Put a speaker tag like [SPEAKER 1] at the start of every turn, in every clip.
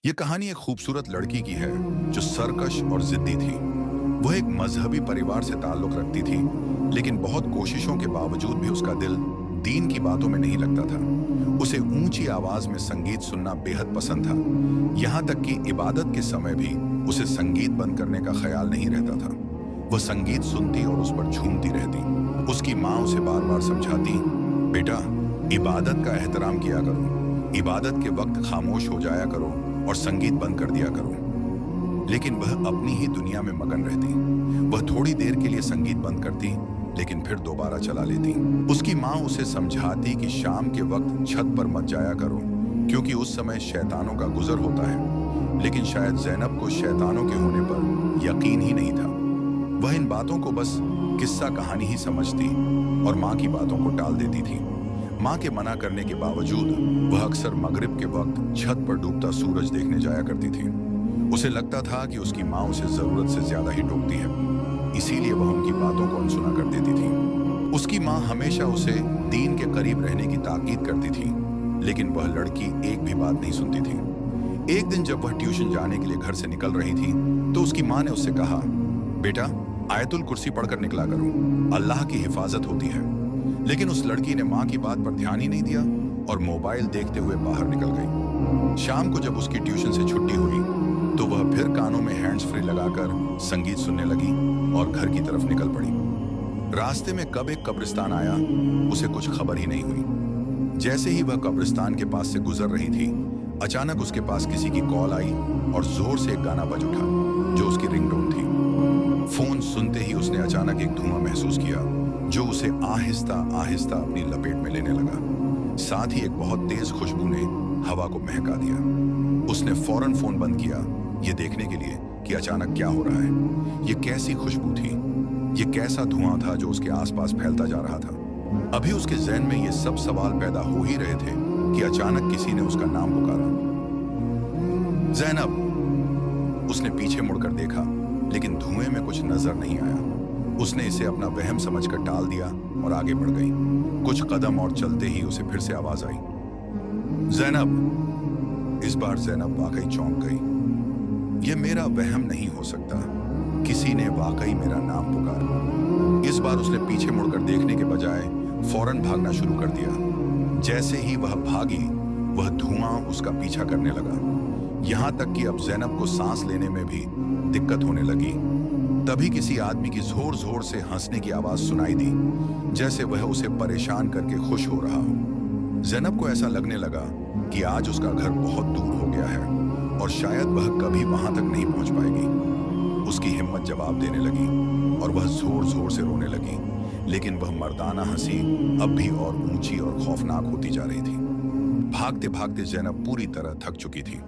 [SPEAKER 1] ये कहानी एक खूबसूरत लड़की की है जो सरकश और जिद्दी थी। वह एक मजहबी परिवार से ताल्लुक रखती थी, लेकिन बहुत कोशिशों के बावजूद भी उसका दिल दीन की बातों में नहीं लगता था। उसे ऊंची आवाज में संगीत सुनना बेहद पसंद था। यहाँ तक कि इबादत के समय भी उसे संगीत बंद करने का ख्याल नहीं रहता था। वह संगीत सुनती और उस पर झूमती रहती। उसकी माँ उसे बार बार समझाती, बेटा, इबादत का एहतराम किया करो, इबादत के वक्त खामोश हो जाया करो और संगीत बंद कर दिया करो। लेकिन वह अपनी ही दुनिया में मगन रहती। वह थोड़ी देर के लिए संगीत बंद करती, लेकिन फिर दोबारा चला लेती। उसकी माँ उसे समझाती कि शाम के वक्त छत पर मत जाया करो, क्योंकि उस समय शैतानों का गुजर होता है। लेकिन शायद ज़ैनब को शैतानों के होने पर यकीन ही नहीं था। वह इन बातों को बस किस्सा कहानी ही समझती और माँ की बातों को टाल देती थी। माँ के मना करने के बावजूद वह अक्सर मगरिब के वक्त छत पर डूबता सूरज देखने जाया करती थी। उसे लगता था कि उसकी माँ उसे जरूरत से ज्यादा ही टोकती है, इसीलिए वह उनकी बातों को अनसुना कर देती थी। उसकी माँ हमेशा उसे दीन के करीब रहने की ताकीद करती थी, लेकिन वह लड़की एक भी बात नहीं सुनती थी। एक दिन जब वह ट्यूशन जाने के लिए घर से निकल रही थी, तो उसकी माँ ने उससे कहा, बेटा, आयतुल कुर्सी पढ़कर निकला करो, अल्लाह की हिफाजत होती है। लेकिन उस लड़की ने माँ की बात पर ध्यान ही नहीं दिया और मोबाइल देखते हुए बाहर निकल गई। शाम को जब उसकी ट्यूशन से छुट्टी हुई, तो वह फिर कानों में हैंड्स फ्री लगाकर संगीत सुनने लगी और घर की तरफ निकल पड़ी। रास्ते में कब एक कब्रिस्तान आया, उसे कुछ खबर ही नहीं हुई। जैसे ही वह कब्रिस्तान के पास से गुजर रही थी, अचानक उसके पास किसी की कॉल आई और जोर से एक गाना बज उठा, जो उसकी रिंगटोन थी। फोन सुनते ही उसने अचानक एक धुआं महसूस किया, जो उसे आहिस्ता आहिस्ता अपनी लपेट में लेने लगा। साथ ही एक बहुत तेज खुशबू ने हवा को महका दिया। उसने फौरन फोन बंद किया, ये देखने के लिए कि अचानक क्या हो रहा है। ये कैसी खुशबू थी, ये कैसा धुआं था जो उसके आसपास फैलता जा रहा था। अभी उसके ज़हन में ये सब सवाल पैदा हो ही रहे थे कि अचानक किसी ने उसका नाम पुकारा, ज़ैनब। उसने पीछे मुड़कर देखा, लेकिन धुएं में कुछ नजर नहीं आया। उसने इसे अपना वहम समझकर टाल दिया और आगे बढ़ गई। कुछ कदम और चलते ही उसे फिर से आवाज आई, ज़ैनब। इस बार ज़ैनब वाकई चौंक गई। यह मेरा वहम नहीं हो सकता, किसी ने वाकई मेरा नाम पुकारा। इस बार उसने पीछे मुड़कर देखने के बजाय फौरन भागना शुरू कर दिया। जैसे ही वह भागी, वह धुआं उसका पीछा करने लगा, यहां तक कि अब ज़ैनब को सांस लेने में भी दिक्कत होने लगी। तभी किसी आदमी की जोर जोर से हंसने की आवाज सुनाई दी, जैसे वह उसे परेशान करके खुश हो रहा हो। ज़ैनब को ऐसा लगने लगा कि आज उसका घर बहुत दूर हो गया है और शायद वह कभी वहां तक नहीं पहुंच पाएगी। उसकी हिम्मत जवाब देने लगी और वह जोर जोर से रोने लगी, लेकिन वह मर्दाना हंसी अब भी और ऊंची और खौफनाक होती जा रही थी। भागते भागते ज़ैनब पूरी तरह थक चुकी थी,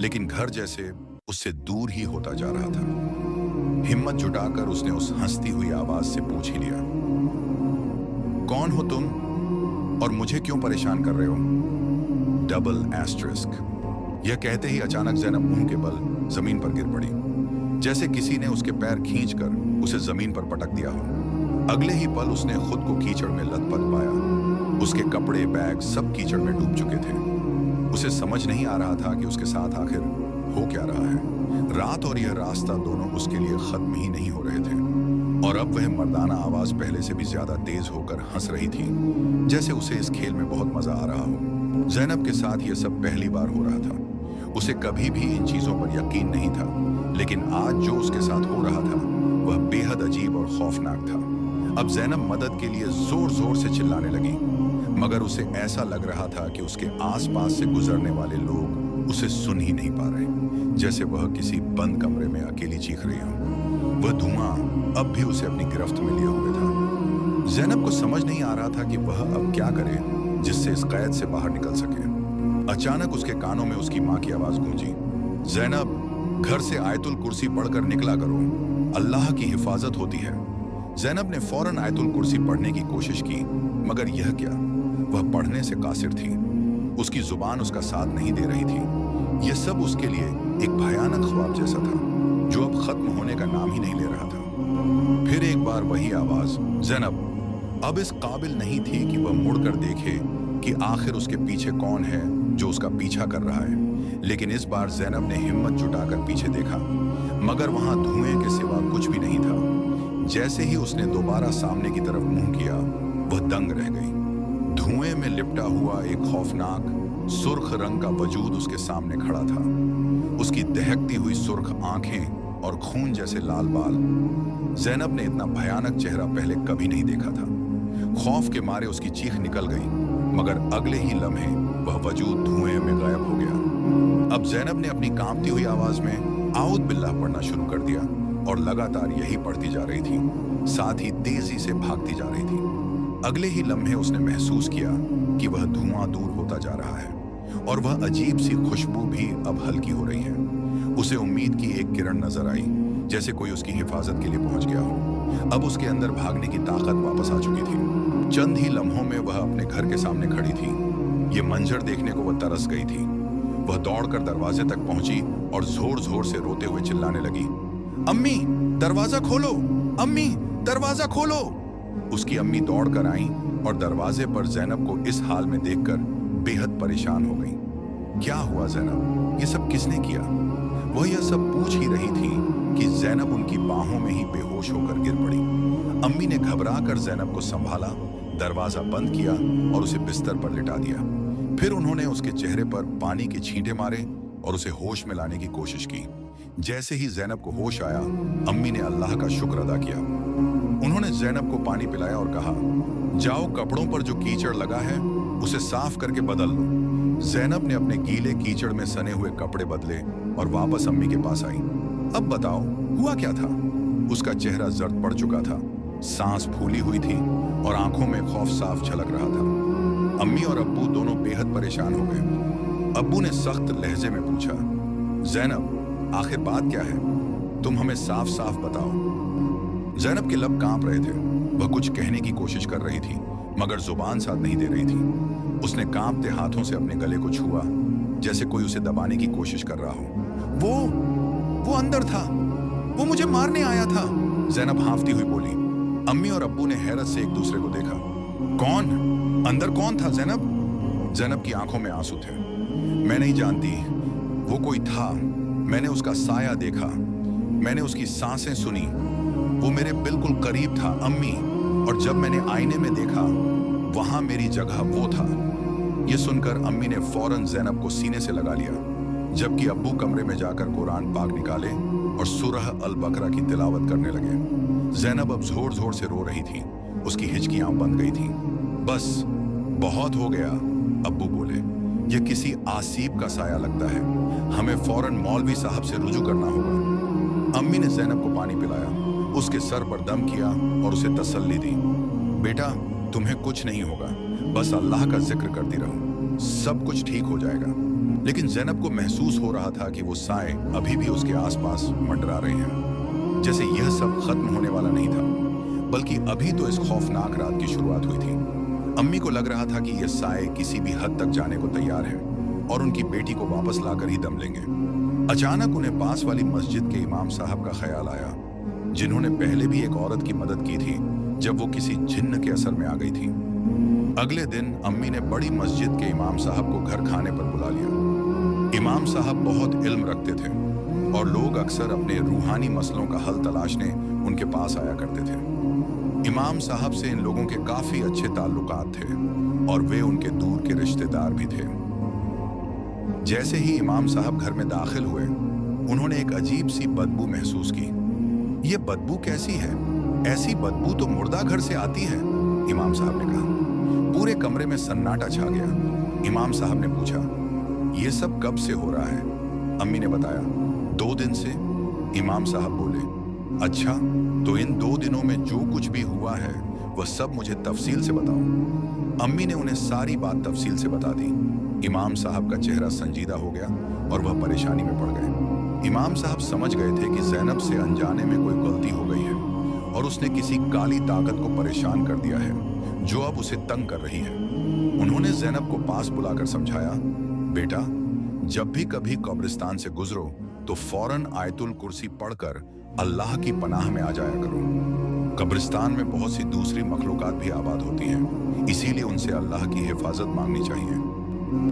[SPEAKER 1] लेकिन घर जैसे उससे दूर ही होता जा रहा था। हिम्मत जुटाकर उसने उस हंसती हुई आवाज से पूछ ही लिया, कौन हो तुम और मुझे क्यों परेशान कर रहे हो? Double asterisk. यह कहते ही अचानक ज़ैनब मुंह के बल जमीन पर गिर पड़ी, जैसे किसी ने उसके पैर खींचकर उसे जमीन पर पटक दिया हो। अगले ही पल उसने खुद को कीचड़ में लथपथ पाया। उसके कपड़े, बैग सब कीचड़ में डूब चुके थे। उसे समझ नहीं आ रहा था कि उसके साथ आखिर हो क्या रहा है। रात और यह रास्ता दोनों उसके लिए खत्म ही नहीं हो रहे थे, और अब वह मर्दाना आवाज पहले से भी ज्यादा तेज होकर हंस रही थी, जैसे उसे इस खेल में बहुत मजा आ रहा हो। ज़ैनब के साथ यह सब पहली बार हो रहा था। उसे कभी भी इन चीजों पर यकीन नहीं था, लेकिन आज जो उसके साथ हो रहा था वह बेहद अजीब और खौफनाक था। अब ज़ैनब मदद के लिए जोर जोर से चिल्लाने लगी, मगर उसे ऐसा लग रहा था कि उसके आसपास से गुजरने वाले लोग उसे सुन ही नहीं पा रहे, जैसे वह किसी बंद कमरे में अकेली चीख रही हो। वह धुआं अब भी उसे अपनी गिरफ्त में लिए हुए था। ज़ैनब को समझ नहीं आ रहा था कि वह अब क्या करे जिससे इस कैद से बाहर निकल सके। अचानक उसके कानों में उसकी माँ की आवाज गूंजी, ज़ैनब, घर से आयतुल कुर्सी पढ़कर निकला करो, अल्लाह की हिफाजत होती है। ज़ैनब ने फौरन आयतुल कुर्सी पढ़ने की कोशिश की, मगर यह क्या, वह पढ़ने से कासिर थी। उसकी जुबान उसका साथ नहीं दे रही थी। यह सब उसके लिए एक भयानक ख्वाब जैसा था, जो अब खत्म होने का नाम ही नहीं ले रहा था। फिर एक बार वही आवाज, ज़ैनब अब इस काबिल नहीं थी कि वह मुड़कर देखे कि आखिर उसके पीछे कौन है जो उसका पीछा कर रहा है, लेकिन इस बार जैनब ने हिम्मत जुटाकर पीछे देखा, मगर वहां धुएं के सिवा कुछ भी नहीं था। जैसे ही उसने दोबारा सामने की तरफ मुंह किया, वह दंग रह गई। धुएं में लिपटा हुआ एक खौफनाक सुर्ख रंग का वजूद उसके सामने खड़ा था। उसकी दहकती हुई सुर्ख आंखें और खून जैसे लाल बाल। जैनब ने इतना भयानक चेहरा पहले कभी नहीं देखा था। खौफ के मारे उसकी चीख निकल गई, मगर अगले ही लम्हे वह वजूद धुएं में गायब हो गया। अब जैनब ने अपनी कांपती हुई आवाज में आऊद बिल्लाह पढ़ना शुरू कर दिया और लगातार यही पढ़ती जा रही थी, साथ ही तेजी से भागती जा रही थी। अगले ही लम्हे उसने महसूस किया कि वह धुआं दूर होता जा रहा है और वह अजीब सी खुशबू भी अब हल्की हो रही है। उसे उम्मीद की एक किरण नजर आई, जैसे कोई उसकी हिफाजत के लिए पहुंच गया हो। अब उसके अंदर भागने की ताकत वापस आ चुकी थी। चंद ही लम्हों में वह अपने घर के सामने खड़ी थी। ये मंजर देखने को वह तरस गई थी। वह दौड़कर दरवाजे तक पहुंची और जोर जोर से रोते हुए चिल्लाने लगी, अम्मी दरवाजा खोलो, अम्मी दरवाजा खोलो। उसकी अम्मी दौड़कर आई और दरवाजे पर जैनब को इस हाल में देखकर बेहद परेशान हो गई। क्या हुआ जैनब, ये सब किसने किया? वह यह सब पूछ ही रही थी कि जैनब उनकी बाहों में ही बेहोश होकर गिर पड़ी। अम्मी ने घबराकर जैनब को संभाला, दरवाजा बंद किया और उसे बिस्तर पर लिटा दिया। फिर उन्होंने उसके चेहरे पर पानी के छींटे मारे और उसे होश में लाने की कोशिश की। जैसे ही जैनब को होश आया, अम्मी ने अल्लाह का शुक्र अदा किया। उन्होंने जैनब को पानी पिलाया और कहा, जाओ कपड़ों पर जो कीचड़ लगा है उसे साफ करके बदल लो। जैनब ने अपने गीले कीचड़ में सने हुए कपड़े बदले और वापस अम्मी के पास आई। अब बताओ हुआ क्या था? उसका चेहरा जर्द पड़ चुका था, सांस फूली हुई थी और आंखों में खौफ साफ झलक रहा था। अम्मी और अब्बू दोनों बेहद परेशान हो गए। अब्बू ने सख्त लहजे में पूछा, जैनब आखिर बात क्या है? तुम हमें साफ साफ बताओ। जैनब के लब कांप रहे थे। वह कुछ कहने की कोशिश कर रही थी, मगर जुबान साथ नहीं दे रही थी। उसने कांपते हाथों से अपने गले को छुआ, जैसे कोई उसे दबाने की कोशिश कर रहा हो। वो अंदर था, वो मुझे मारने आया था, जैनब हांफती हुई बोली। अम्मी और अब्बू ने हैरत से एक दूसरे को देखा। कौन? अंदर कौन था जैनब? जैनब की आंखों में आंसू थे। मैं नहीं जानती, वो कोई था। मैंने उसका साया देखा, मैंने उसकी सांसें सुनी, वो मेरे बिल्कुल करीब था अम्मी। और जब मैंने आईने में देखा, वहां मेरी जगह वो था। ये सुनकर अम्मी ने फौरन जैनब को सीने से लगा लिया, जबकि अब्बू कमरे में जाकर कुरान पाक निकाले और सूरह अल बकरा की तिलावत करने लगे। जैनब अब जोर जोर से रो रही थी, उसकी हिचकियां बंद गई थी। बस बहुत हो गया, अब्बू बोले। यह किसी आसीब का साया लगता है, हमें फौरन मौलवी साहब से रुजू करना होगा। अम्मी ने जैनब को पानी पिलाया, उसके सर पर दम किया और उसे तसल्ली दी। बेटा तुम्हें कुछ नहीं होगा, बस अल्लाह का जिक्र करती रहो, सब कुछ ठीक हो जाएगा। लेकिन जैनब को महसूस हो रहा था कि वो साए अभी भी उसके आसपास मंडरा रहे हैं, जैसे यह सब खत्म होने वाला नहीं था, बल्कि अभी तो इस खौफनाक रात की शुरुआत हुई थी। अम्मी को लग रहा था कि यह साए किसी भी हद तक जाने को तैयार है और उनकी बेटी को वापस लाकर ही दम लेंगे। अचानक उन्हें पास वाली मस्जिद के इमाम साहब का ख्याल आया, जिन्होंने पहले भी एक औरत की मदद की थी जब वो किसी जिन्न के असर में आ गई थी। अगले दिन अम्मी ने बड़ी मस्जिद के इमाम साहब को घर खाने पर बुला लिया। इमाम साहब बहुत इल्म रखते थे और लोग अक्सर अपने रूहानी मसलों का हल तलाशने उनके पास आया करते थे। इमाम साहब से इन लोगों के काफी अच्छे ताल्लुकात थे और वे उनके दूर के रिश्तेदार भी थे। जैसे ही इमाम साहब घर में दाखिल हुए, उन्होंने एक अजीब सी बदबू महसूस की। ये बदबू कैसी है? ऐसी बदबू तो मुर्दा घर से आती है, इमाम साहब ने कहा। पूरे कमरे में सन्नाटा छा गया। इमाम साहब ने पूछा, ये सब कब से हो रहा है? अम्मी ने बताया, 2 दिन से। इमाम साहब बोले, अच्छा तो इन 2 दिनों में जो कुछ भी हुआ है वह सब मुझे तफसील से बताओ। अम्मी ने उन्हें सारी बात तफसील से बता दी। इमाम साहब का चेहरा संजीदा हो गया और वह परेशानी में पड़ गए। इमाम साहब समझ गए थे कि जैनब से अनजाने में कोई गलती हो गई है और उसने किसी काली ताकत को परेशान कर दिया है जो अब उसे तंग कर रही है। उन्होंने जैनब को पास बुलाकर समझाया, बेटा जब भी कभी कब्रिस्तान से गुजरो तो फौरन आयतुल कुर्सी पढ़कर अल्लाह की पनाह में आ जाया करो। कब्रिस्तान में बहुत सी दूसरी मखलूकात भी आबाद होती हैं, इसीलिए उनसे अल्लाह की हिफाजत मांगनी चाहिए।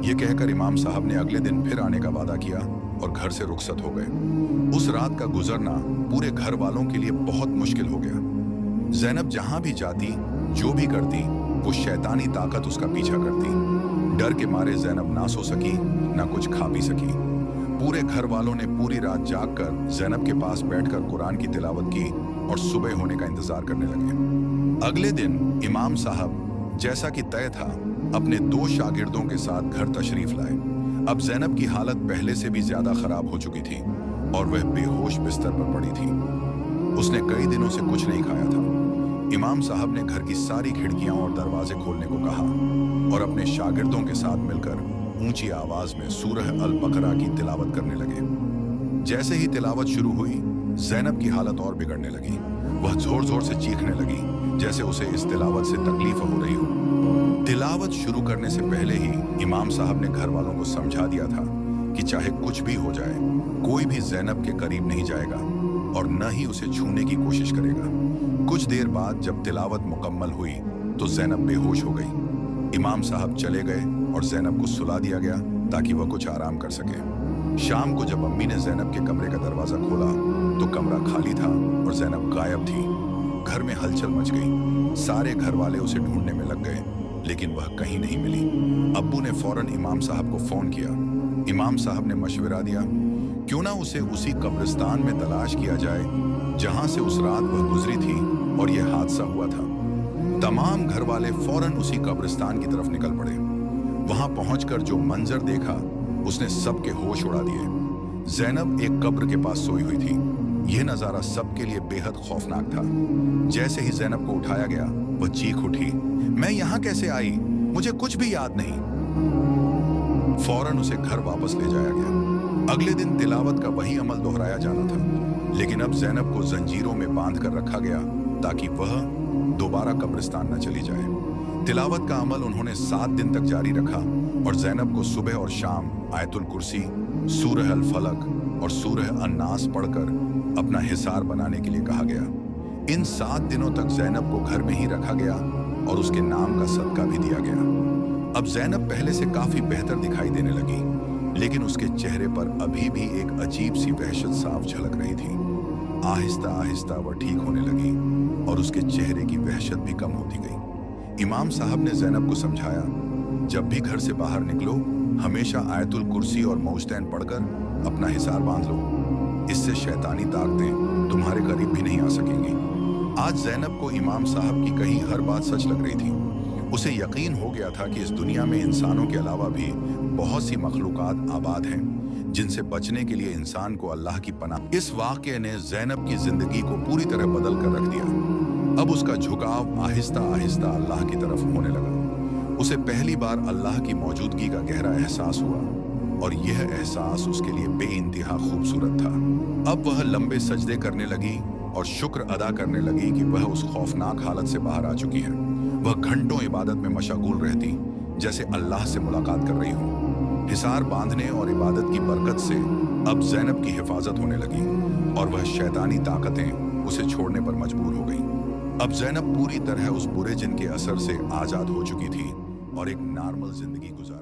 [SPEAKER 1] ये कहकर इमाम साहब ने अगले दिन फिर आने का वादा किया और घर से रुखसत हो गए। उस रात का गुजरना पूरे घर वालों के लिए बहुत मुश्किल हो गया। ज़ैनब जहां भी जाती, जो भी करती, वो शैतानी ताकत उसका पीछा करती। डर के मारे ज़ैनब ना सो सकी, ना कुछ खा पी सकी। पूरे घर वालों ने पूरी रात जागकर ज़ैनब के पास बैठकर कुरान की तिलावत की और सुबह होने का इंतजार करने लगे। अगले दिन इमाम साहब, जैसा कि तय था, अपने 2 शागिर्दों के साथ घर तशरीफ लाए। अब ज़ैनब की हालत पहले से भी ज्यादा खराब हो चुकी थी और वह बेहोश बिस्तर पर पड़ी थी। उसने कई दिनों से कुछ नहीं खाया था। इमाम साहब ने घर की सारी खिड़कियां और दरवाजे खोलने को कहा और अपने शागिर्दों के साथ मिलकर ऊंची आवाज में सूरह अल बकरा की तिलावत करने लगे। जैसे ही तिलावत शुरू हुई, ज़ैनब की हालत और बिगड़ने लगी। वह जोर जोर से चीखने लगी, जैसे उसे इस तिलावत से तकलीफ हो रही हो। तिलावत शुरू करने से पहले ही इमाम साहब ने घर वालों को समझा दिया था कि चाहे कुछ भी हो जाए, कोई भी ज़ैनब के करीब नहीं जाएगा और न ही उसे छूने की कोशिश करेगा। कुछ देर बाद जब तिलावत मुकम्मल हुई तो ज़ैनब बेहोश हो गई। इमाम साहब चले गए और ज़ैनब को सुला दिया गया ताकि वह कुछ आराम कर सके। शाम को जब अम्मी ने ज़ैनब के कमरे का दरवाजा खोला तो कमरा खाली था और ज़ैनब गायब थी। घर में हलचल मच गई। सारे घर वाले उसे ढूंढने में लग गए, लेकिन वह कहीं नहीं मिली। अब्बू ने फौरन इमाम साहब को फोन किया। इमाम साहब ने मशवरा दिया, क्यों ना उसे उसी कब्रिस्तान में तलाश किया जाए जहां से उस रात वह गुजरी थी और यह हादसा हुआ था। तमाम घर वाले फौरन उसी कब्रिस्तान की तरफ निकल पड़े। वहां पहुंचकर जो मंजर देखा, उसने सबके होश उड़ा दिए। ज़ैनब एक कब्र के पास सोई हुई थी। यह नजारा सबके लिए बेहद खौफनाक था। जैसे ही ज़ैनब को उठाया गया, वह चीख उठी, मैं यहां कैसे आई? मुझे कुछ भी याद नहीं। फौरन उसे घर वापस ले जाया गया। अगले दिन तिलावत का वही अमल दोहराया जाना था, लेकिन अब ज़ैनब को जंजीरों में बांध कर रखा गया ताकि वह दोबारा कब्रिस्तान न चली जाए। तिलावत का अमल उन्होंने 7 दिन तक जारी रखा और ज़ैनब को सुबह और शाम आयतुल कुर्सी, सूरह अल फलक और सूरह अन्नास पढ़कर अपना हिसार बनाने के लिए कहा गया। इन 7 दिनों तक ज़ैनब को घर में ही रखा गया और उसके नाम का सदका भी दिया गया। अब ज़ैनब पहले से काफी बेहतर दिखाई देने लगी, लेकिन उसके चेहरे पर अभी भी एक अजीब सी वहशत साफ झलक रही थी। आहिस्ता आहिस्ता वह ठीक होने लगी और उसके चेहरे की वहशत भी कम होती गई। इमाम साहब ने ज़ैनब को समझाया, जब भी घर से बाहर निकलो, हमेशा आयतुल कुर्सी और मौजतैन पढ़कर अपना हिसार बांध लो। इससे शैतानी ताकतें तुम्हारे करीब भी नहीं आ सकेंगी। आज ज़ैनब को इमाम साहब की कही हर बात सच लग रही थी। उसे यकीन हो गया था कि इस दुनिया में इंसानों के अलावा भी बहुत सी मखलूकात आबाद हैं, जिनसे बचने के लिए इंसान को अल्लाह की पनाह। इस वाक़े ने ज़ैनब की जिंदगी को पूरी तरह बदल कर रख दिया। अब उसका झुकाव आहिस्ता आहिस्ता अल्लाह की तरफ होने लगा। उसे पहली बार अल्लाह की मौजूदगी का गहरा एहसास हुआ और यह एहसास उसके लिए बेइंतहा खूबसूरत था। अब वह लंबे सजदे करने लगी और शुक्र अदा करने लगी कि वह उस खौफनाक हालत से बाहर आ चुकी है। वह घंटों इबादत में मशगूल रहती, जैसे अल्लाह से मुलाकात कर रही हो। हिसार बांधने और इबादत की बरकत से अब ज़ैनब की हिफाजत होने लगी और वह शैतानी ताकतें उसे छोड़ने पर मजबूर हो गई। अब ज़ैनब पूरी तरह उस बुरे जिन के असर से आज़ाद हो चुकी थी और एक नॉर्मल जिंदगी गुजार